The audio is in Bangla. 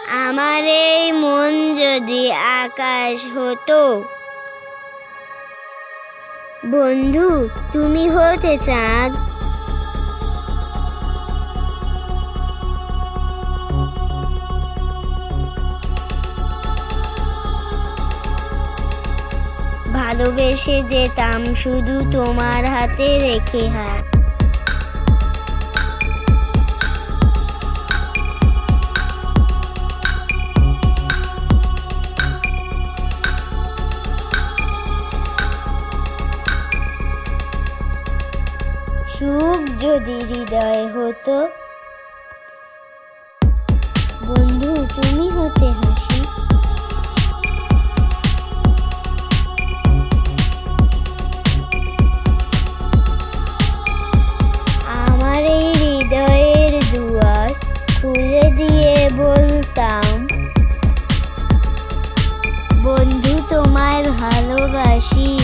আমার এই মন যদি আকাশ হতো। বন্ধু, তুমি হতে চাঁদ। ভালোবেসে যেতাম শুধু তোমার হাতে রেখে হাত। সুখ যদি হৃদয় হতো। বন্ধু, তুমি হতে হাসি। আমার এই হৃদয়ের দুয়ার খুলে দিয়ে বলতাম, বন্ধু তোমায় ভালোবাসি।